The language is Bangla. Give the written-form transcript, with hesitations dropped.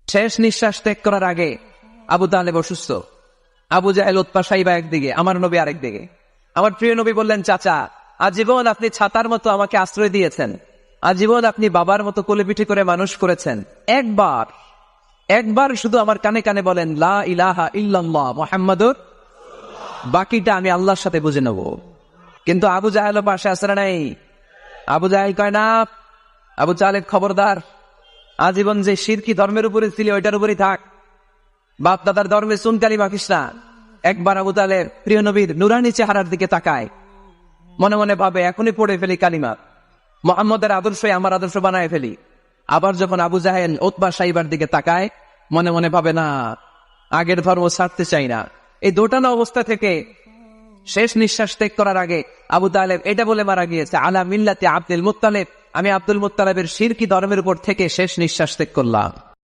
শেষ নিঃশ্বাস ত্যাগ করার আগে আবু তালেব অসুস্থ। আবু জাহেল, উতবা, সাইবা একদিকে, আমার নবী আরেকদিকে। আমার প্রিয় নবী বললেন, চাচা, আজীবন আপনি ছাতার মতো আমাকে আশ্রয় দিয়েছেন, আজীবন আপনি বাবার মতো কোলে পিঠে করে মানুষ করেছেন, একবার শুধু আমার কানে কানে বলেন লা ইলাহা ইল্লাল্লাহ মুহাম্মাদুর, বাকিটা আমি আল্লাহর সাথে বুঝে নেব। কিন্তু আবু জাহেল পাশে আসে না নাই? আবু জাহেল কয় না, আবু তালেব খবরদার, আজীবন যে শিরকি ধর্মের উপরে ছিল ওইটার উপরই থাক, বাপ দাদার ধর্মে চুনকালি মাখিস না। একবার আবু তালেব প্রিয় নবীর নুরানি চেহারার দিকে তাকায়, মনে মনে ভাবে এখনই পড়ে ফেলি কালিমা, মুহাম্মদের আদর্শই আমার আদর্শ বানায় ফেলি। আবার যখন আবু জাহেল উতবা সাইবার দিকে তাকায়, মনে মনে ভাবে না, আগের ধর্ম ছাড়তে চাই না। এই দোটানা অবস্থা থেকে শেষ নিঃশ্বাস ত্যাগ করার আগে আবু তালেব এটা বলে মারা গিয়েছে, আলা মিল্লাতি আব্দুল মুত্তালিব, আমি আব্দুল মুত্তালিবের শিরকি ধর্মের উপর থেকে শেষ নিঃশ্বাস ত্যাগ করলাম।